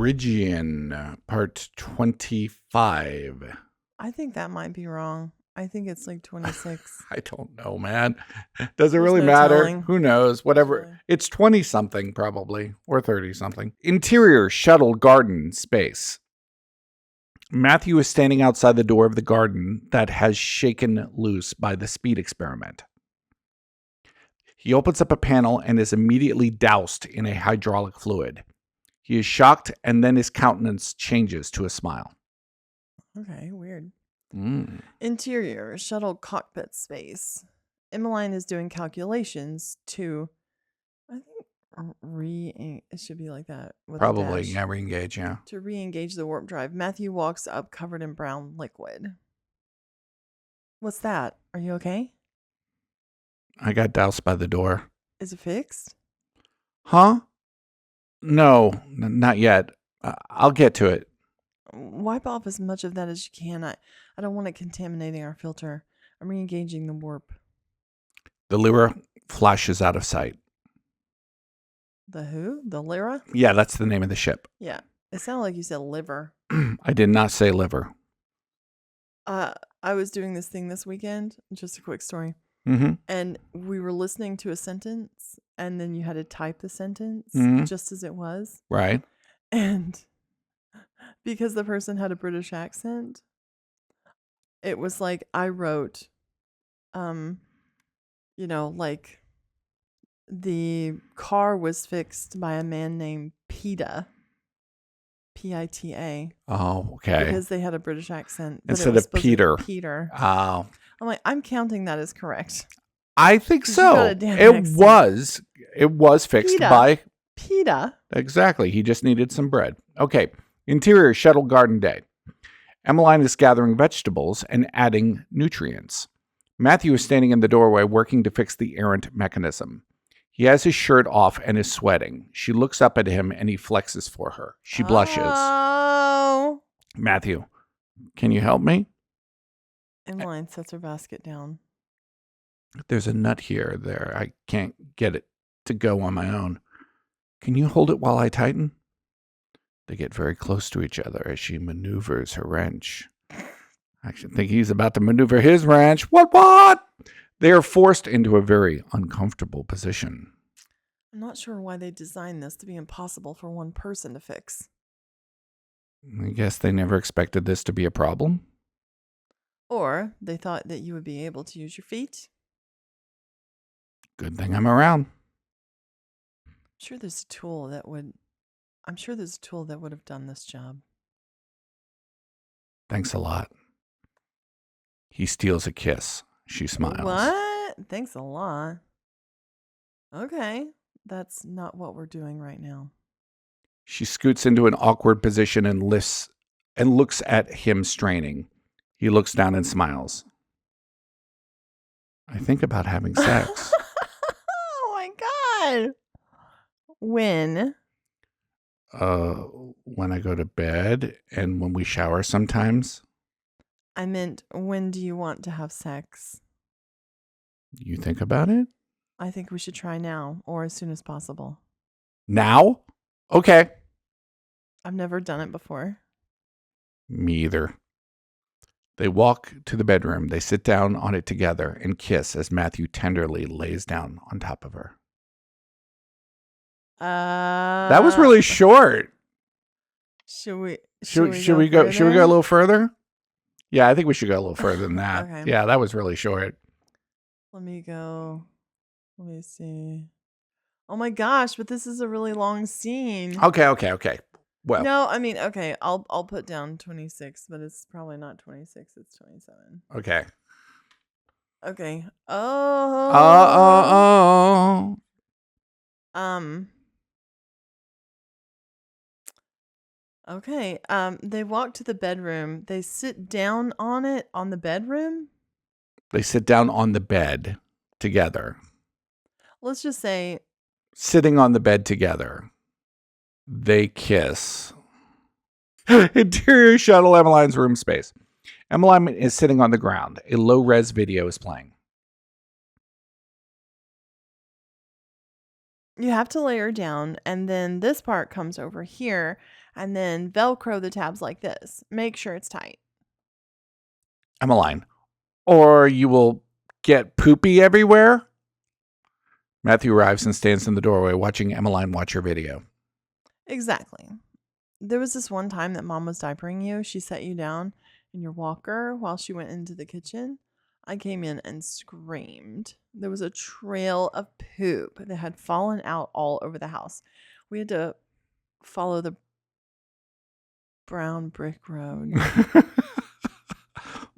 Origian, part 25. I think that might be wrong. I think it's like 26. I don't know, man. Does it There's really no matter? telling. Who knows? Whatever. Really. It's 20-something probably, or 30-something. Interior shuttle garden space. Matthew is standing outside the door of the garden that has shaken loose by the speed experiment. He opens up a panel and is immediately doused in a hydraulic fluid. He is shocked, and then his countenance changes to a smile. Okay, weird. Interior shuttle cockpit space. Emmeline is doing calculations to, I think, it should be like that. With Probably, a dash. yeah, re-engage, yeah. To re-engage the warp drive. Matthew walks up covered in brown liquid. What's that? Are you okay? I got doused by the door. Is it fixed? Huh? No, not yet. I'll get to it. Wipe off as much of that as you can. I don't want it contaminating our filter. I'm re-engaging the warp. The Lyra flashes out of sight. The who? The Lyra? Yeah, that's the name of the ship. Yeah. It sounded like you said liver. I did not say liver. I was doing this thing this weekend. Just a quick story. Mm-hmm. And we were listening to a sentence, and then you had to type the sentence just as it was. Right. And because the person had a British accent, it was like I wrote, like the car was fixed by a man named Pita. Pita. Oh, okay. Because they had a British accent. Instead of Peter. Peter. Oh. I'm like, I'm counting that as correct. I think so. It was fixed by Pita. Exactly. He just needed some bread. Okay. Interior shuttle garden day. Emmeline is gathering vegetables and adding nutrients. Matthew is standing in the doorway working to fix the errant mechanism. He has his shirt off and is sweating. She looks up at him and he flexes for her. She blushes. Oh. Matthew, can you help me? Emmeline sets her basket down. There's a nut here or there. I can't get it to go on my own. Can you hold it while I tighten? They get very close to each other as she maneuvers her wrench. I actually think he's about to maneuver his wrench. What? They are forced into a very uncomfortable position. I'm not sure why they designed this to be impossible for one person to fix. I guess they never expected this to be a problem. Or they thought that you would be able to use your feet. Good thing I'm around. I'm sure there's a tool that would have done this job. Thanks a lot. He steals a kiss. She smiles. What? Thanks a lot. Okay. That's not what we're doing right now. She scoots into an awkward position and looks at him straining. He looks down and smiles. I think about having sex. Oh my God. When? When I go to bed and when we shower sometimes. I meant, when do you want to have sex? You think about it? I think we should try now or as soon as possible. Now? Okay. I've never done it before. Me either. They walk to the bedroom. They sit down on it together and kiss as Matthew tenderly lays down on top of her. That was really short. Should we go a little further? Yeah, I think we should go a little further than that. Okay. Yeah, that was really short. Let me see. Oh my gosh, but this is a really long scene. Okay. Well, no, I mean, okay, I'll put down 26, but it's probably not 26, it's 27. Okay. Okay. Okay. They walk to the bedroom. They sit down on the bedroom. They sit down on the bed together. Let's just say, sitting on the bed together. They kiss. Interior shuttle Emmeline's room space. Emmeline is sitting on the ground. A low-res video is playing. you have to lay her down, and then this part comes over here, And then Velcro the tabs like this. Make sure it's tight. Emmeline, or you will get poopy everywhere. Matthew arrives and stands in the doorway watching Emmeline watch her video. Exactly. There was this one time that Mom was diapering you. She set you down in your walker while she went into the kitchen. I came in and screamed. There was a trail of poop that had fallen out all over the house. We had to follow the brown brick road.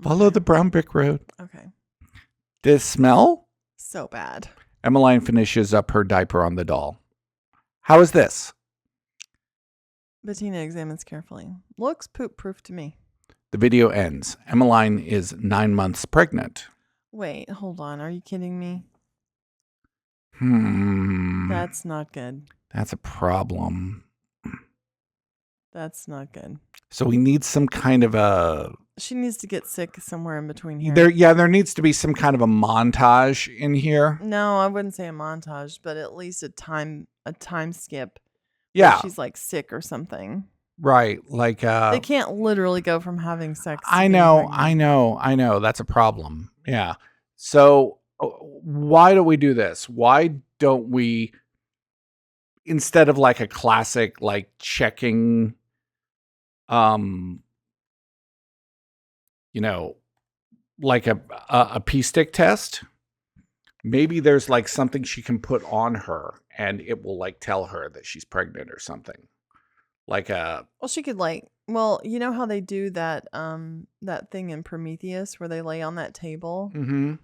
Follow the brown brick road. Okay. This smell? So bad. Emmeline finishes up her diaper on the doll. How is this? Bettina examines carefully. Looks poop-proof to me. The video ends. Emmeline is 9 months pregnant. Wait, hold on. Are you kidding me? That's not good. That's a problem. That's not good. So we need some kind of a... She needs to get sick somewhere in between here. There needs to be some kind of a montage in here. No, I wouldn't say a montage, but at least a time skip. Yeah. She's like sick or something. Right. Like they can't literally go from having sex to I know. That's a problem. Yeah. So why do we do this? Why don't we, instead of like a classic like checking like a pee stick test, maybe there's like something she can put on her and it will like tell her that she's pregnant or something. Like she could like, well, you know how they do that that thing in Prometheus where they lay on that table? Mm-hmm.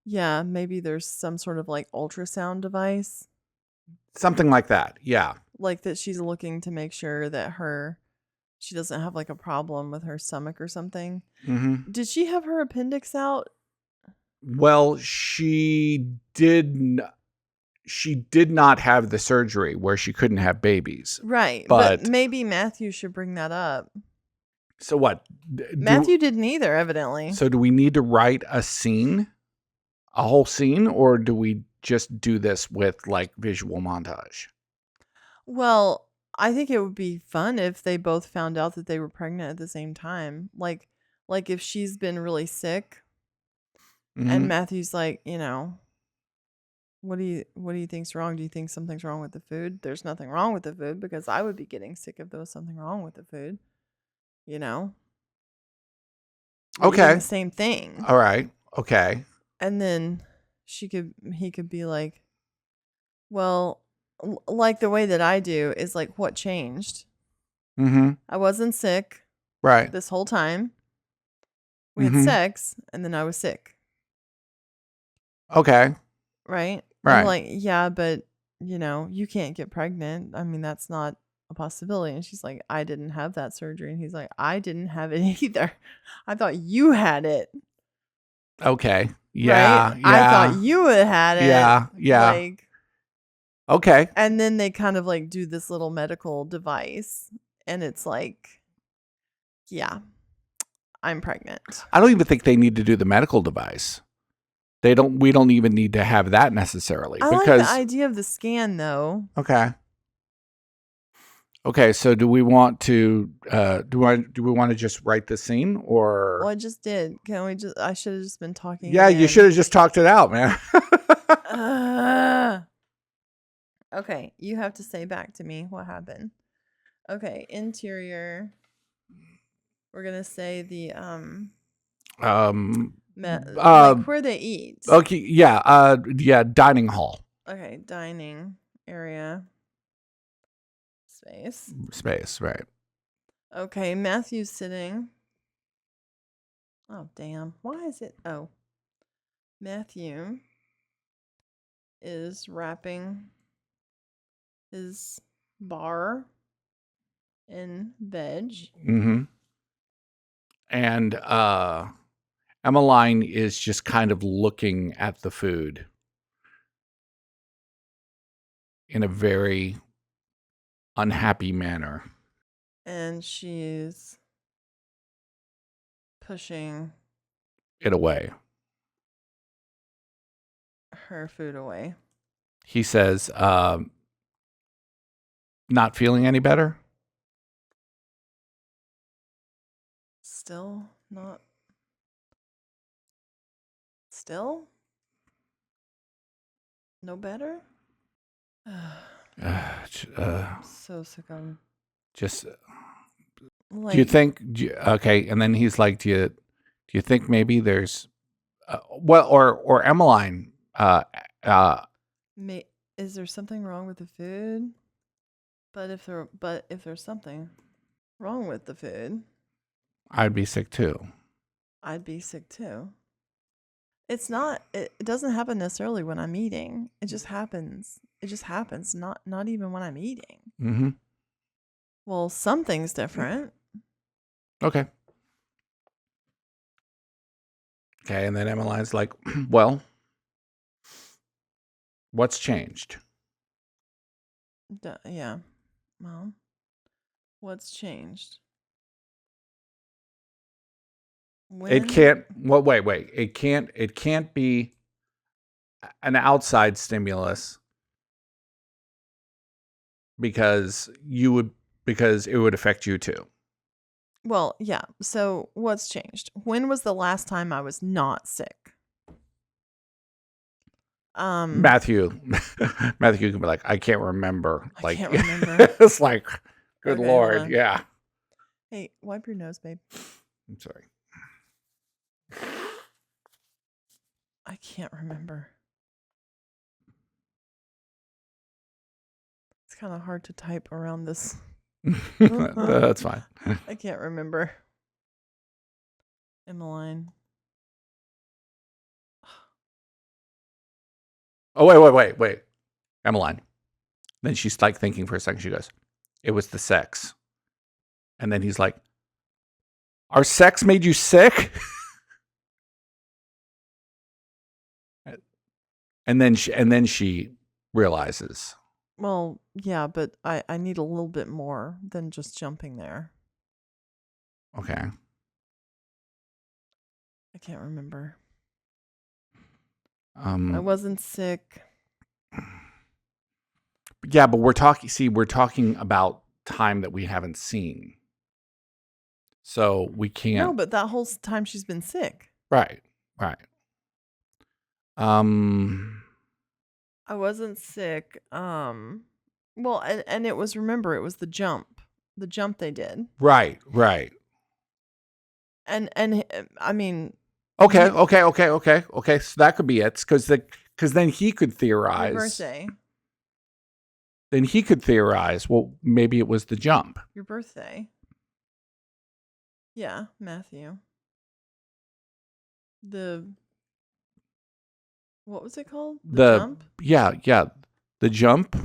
Yeah, maybe there's some sort of like ultrasound device. Something like that. Yeah. Like that she's looking to make sure that she doesn't have like a problem with her stomach or something. Mm-hmm. Did she have her appendix out? Well, she did not have the surgery where she couldn't have babies. Right. But maybe Matthew should bring that up. So what? Matthew didn't either, evidently. So do we need to write a scene? A whole scene? Or do we just do this with like visual montage? Well, I think it would be fun if they both found out that they were pregnant at the same time. Like if she's been really sick and Matthew's like, what do you think's wrong? Do you think something's wrong with the food? There's nothing wrong with the food because I would be getting sick if there was something wrong with the food. We're Okay. the same thing. All right. Okay. And then he could be like, well, like the way that I do is like, what changed? Mm-hmm. I wasn't sick. Right. This whole time. We had sex and then I was sick. Okay. Right? Right. I'm like, yeah, but you can't get pregnant. I mean, that's not a possibility. And she's like, I didn't have that surgery. And he's like, I didn't have it either. I thought you had it. Okay. Yeah. Right? Yeah. I thought you had it. Yeah. Yeah. Like, okay. And then they kind of like do this little medical device. And it's like, yeah, I'm pregnant. I don't even think they need to do the medical device. We don't even need to have that necessarily. I like the idea of the scan though. Okay. Okay, so do we want to do we want to just write the scene or Well, I just did. I should have just been talking. Yeah, you should have just talked it out, man. Okay, you have to say back to me what happened. Okay, interior. We're going to say the like where they eat. Okay, yeah, dining hall. Okay, dining area. Space, right. Okay, Matthew's sitting. Oh, damn. Why is it? Oh. Matthew is wrapping his bar in veg. Mm-hmm. And Emmeline is just kind of looking at the food in a very unhappy manner. And she's pushing it away. Her food away. He says, not feeling any better? Still not. Still? No better? I'm so sick of him. Just Like, do you think? Okay, and then he's like, do you think maybe there's, well, or Emmeline? Is there something wrong with the food? But if there's something wrong with the food, I'd be sick too. I'd be sick too. It's not. It doesn't happen necessarily when I'm eating. It just happens. It just happens. Not even when I'm eating. Mm-hmm. Well, something's different. Okay. Okay, and then Emmeline's like, well, what's changed? Yeah. Well, what's changed? It can't. Well, wait. It can't be an outside stimulus because it would affect you too. Well, yeah. So what's changed? When was the last time I was not sick? Matthew can be like, I can't remember. I can't remember. It's like, good Okay, Lord, yeah. Hey, wipe your nose, babe. I'm sorry. I can't remember. It's kind of hard to type around this. That's fine. I can't remember. Emmeline. Oh, wait. Emmeline. Then she's like thinking for a second. She goes, it was the sex. And then he's like, our sex made you sick? And then she realizes. Well, yeah, but I need a little bit more than just jumping there. Okay. I can't remember. I Um, wasn't sick. yeah, but we're talking about time that we haven't seen. So we can't. No, but that whole time she's been sick. Right. I wasn't sick. Well, and it was, remember, it was the jump they did. Right. And I mean, Okay. So that could be it, because then he could theorize. Your birthday. Then he could theorize. Well, maybe it was the jump. Your birthday. Yeah, Matthew. What was it called? The jump? Yeah. The jump.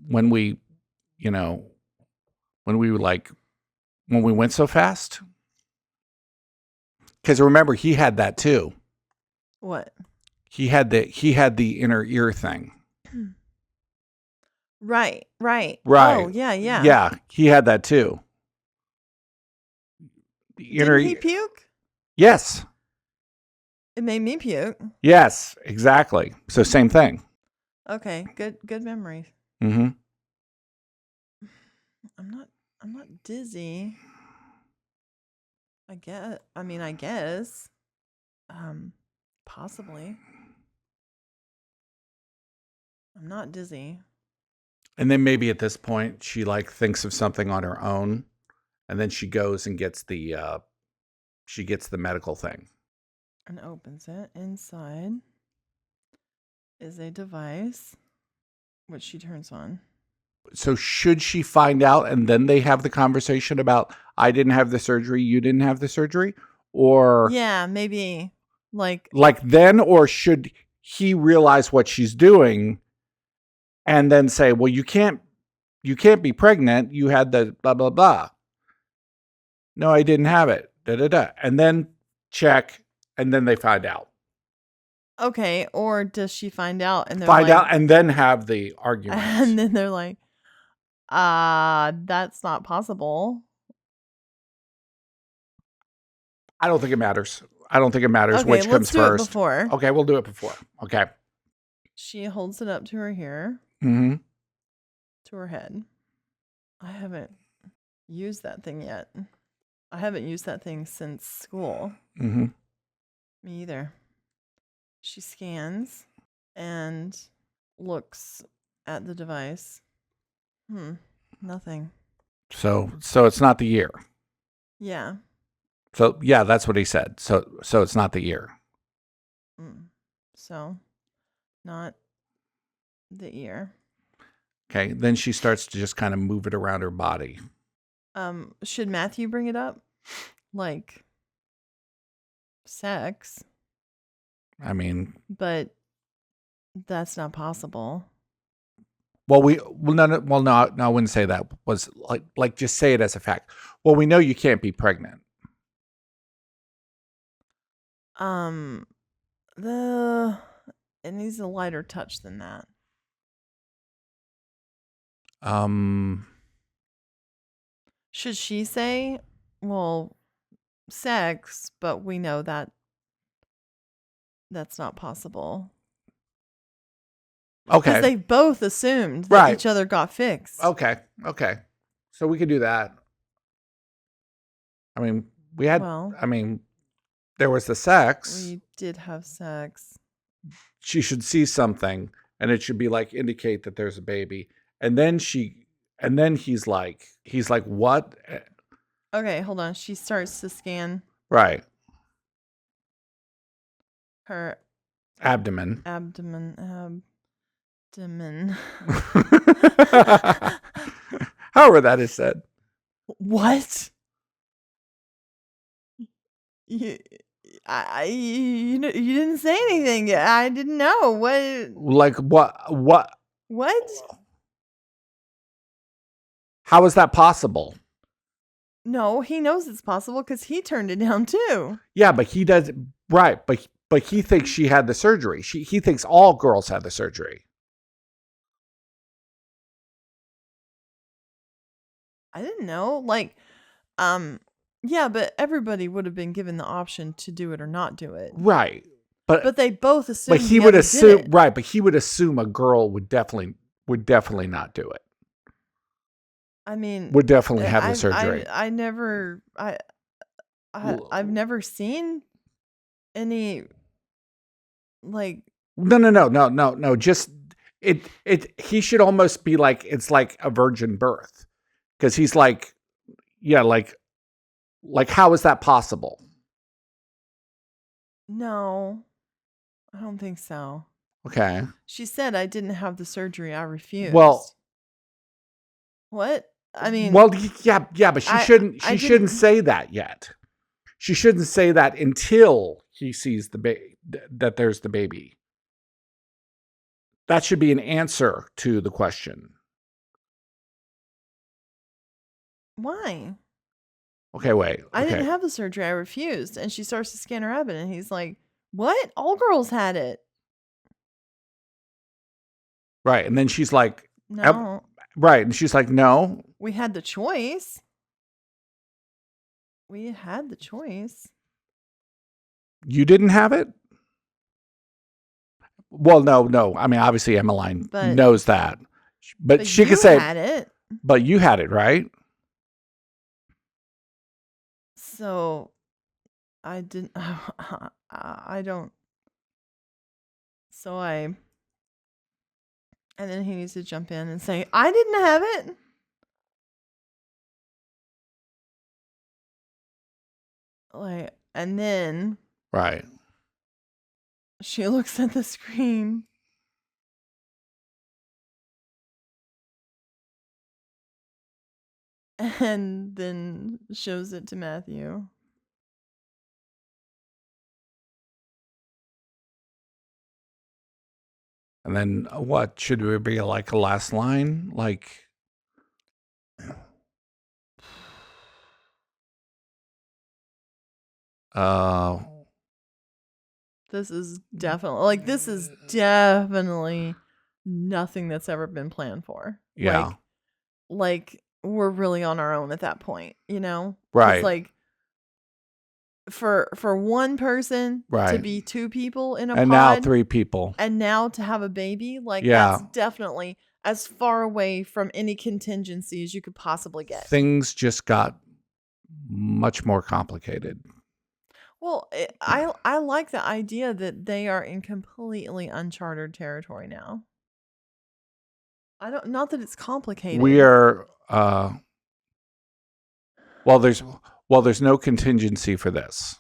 When we went so fast. Because remember, he had that too. What? He had the inner ear thing. Right. Oh, yeah. Yeah, he had that too. Didn't he puke? Yes. It made me puke. Yes, exactly. So same thing. Okay, good memory. Mm-hmm. I'm not dizzy. I guess. Possibly. I'm not dizzy. And then maybe at this point she like thinks of something on her own, and then she goes and gets the medical thing. And opens it. Inside is a device which she turns on. So should she find out and then they have the conversation about, I didn't have the surgery, you didn't have the surgery? Or yeah, maybe like then, or should he realize what she's doing and then say, well, you can't be pregnant, you had the blah blah blah. No, I didn't have it. Da da da. And then check, and then they find out. Okay, or does she find out and and then have the argument? And then they're like, that's not possible. I don't think it matters. Okay, which comes first. Let's do it before. Okay, we'll do it before. Okay. She holds it up to her ear. Mm-hmm. To her head. I haven't used that thing yet. I haven't used that thing since school. Mm-hmm. Me either. She scans and looks at the device. Nothing. So it's not the year. Yeah. So yeah, that's what he said. So it's not the year. So, not the ear. Okay. Then she starts to just kind of move it around her body. Should Matthew bring it up? Like sex. I mean, but that's not possible. no, I wouldn't say that. Was like just say it as a fact. Well, we know you can't be pregnant. It needs a lighter touch than that. Should she say, well, sex, but we know that that's not possible? Okay. Because they both assumed that each other got fixed. Okay. So we could do that. I mean, there was the sex. We did have sex. She should see something, and it should be like indicate that there's a baby. And then he's like, what? Okay, hold on. She starts to scan. Right. Her abdomen. However that is said. What? You didn't say anything. I didn't know. What? Like what? What? How is that possible? No, he knows it's possible because he turned it down too. Yeah, but he does right. But he thinks she had the surgery. He thinks all girls had the surgery. I didn't know. Like, yeah, but everybody would have been given the option to do it or not do it. Right. But they both assumed. But he would assume right. But he would assume a girl would definitely not do it. I mean, would definitely have the surgery. I've never seen any like. No. Just he should almost be like it's like a virgin birth, because he's like, yeah, like how is that possible? No, I don't think so. Okay. She said I didn't have the surgery. I refused. Well, what? I mean, well, yeah, but she shouldn't say that yet. She shouldn't say that until he sees that there's the baby. That should be an answer to the question. Why? Okay, wait. Okay. I didn't have the surgery. I refused. And she starts to scan her abdomen, and he's like, what? All girls had it. Right. And then she's like, no. Right. And she's like, no. We had the choice. We had the choice. You didn't have it? Well, no. I mean, obviously, Emmeline knows that. But she could say, had it. But you had it, right? So, I didn't. I don't. So and then he needs to jump in and say, I didn't have it. Like, and then. Right. She looks at the screen. And then shows it to Matthew. And then what? Should there be like a last line? Like, this is definitely nothing that's ever been planned for. Yeah. Like we're really on our own at that point, you know? Right. Like for one person to be two people in a pod. And now 3 people. And now to have a baby, like that's definitely as far away from any contingency as you could possibly get. Things just got much more complicated. Well, I like the idea that they are in completely uncharted territory now. Not that it's complicated. We are there's no contingency for this.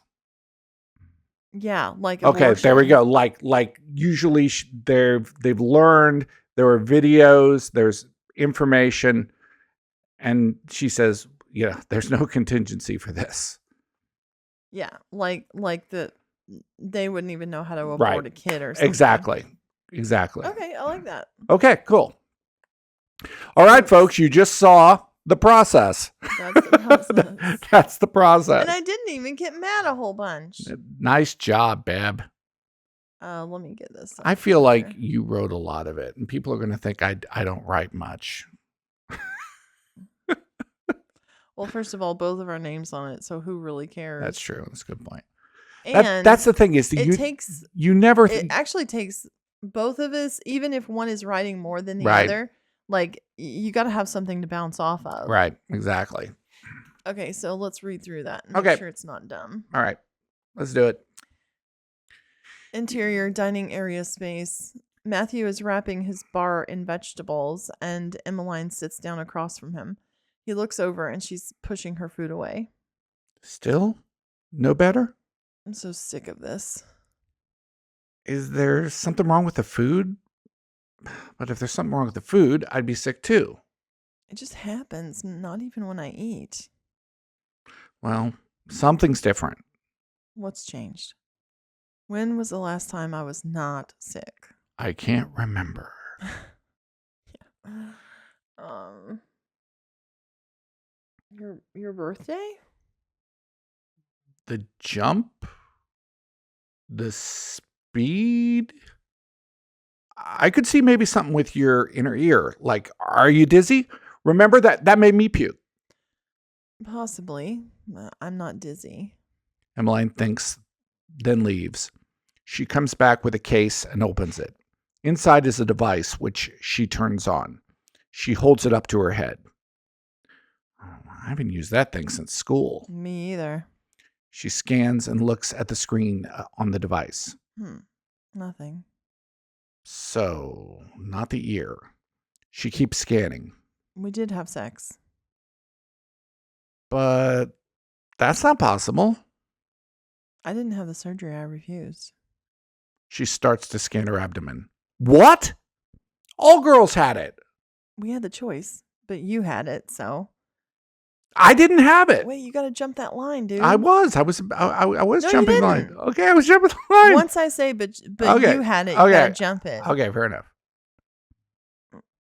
Yeah, like okay, abortion. there we go. Like usually they've learned, there are videos, there's information, and she says, yeah, there's no contingency for this. Yeah, like they wouldn't even know how to abort Right. a kid or something. Exactly. Okay, I like that. Okay, cool. All right, folks, you just saw the process. That's the process. That's the process. And I didn't even get mad a whole bunch. Nice job, Bab. Let me get this. I feel like you wrote a lot of it, and people are going to think I don't write much. Well, first of all, both of our names on it, so who really cares? That's true. That's a good point. And that's the thing is it actually takes both of us, even if one is writing more than the other. Like, you got to have something to bounce off of. Right. Exactly. Okay, so let's read through that and make sure it's not dumb. All right. Let's do it. Interior dining area space. Matthew is wrapping his bar in vegetables, and Emmeline sits down across from him. He looks over, and she's pushing her food away. Still? No better? I'm so sick of this. Is there something wrong with the food? But if there's something wrong with the food, I'd be sick too. It just happens, not even when I eat. Well, something's different. What's changed? When was the last time I was not sick? I can't remember. Your birthday? The jump? The speed? I could see maybe something with your inner ear. Like, are you dizzy? Remember that made me puke. Possibly. I'm not dizzy. Emmeline thinks, then leaves. She comes back with a case and opens it. Inside is a device which she turns on. She holds it up to her head. I haven't used that thing since school. Me either. She scans and looks at the screen on the device. Nothing. So, not the ear. She keeps scanning. We did have sex. But that's not possible. I didn't have the surgery. I refused. She starts to scan her abdomen. What? All girls had it. We had the choice, but you had it, so. I didn't have it. Wait, you got to jump that line, dude. I was No, jumping the line. Okay, I was jumping the line. Once I say, but Okay. you had it, you got to jump it. Okay, fair enough.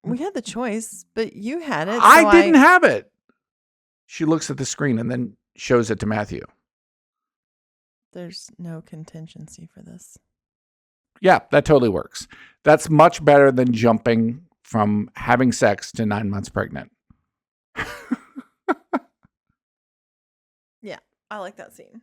We had the choice, but you had it. I didn't have it. She looks at the screen and then shows it to Matthew. There's no contingency for this. Yeah, that totally works. That's much better than jumping from having sex to 9 months pregnant. Yeah, I like that scene.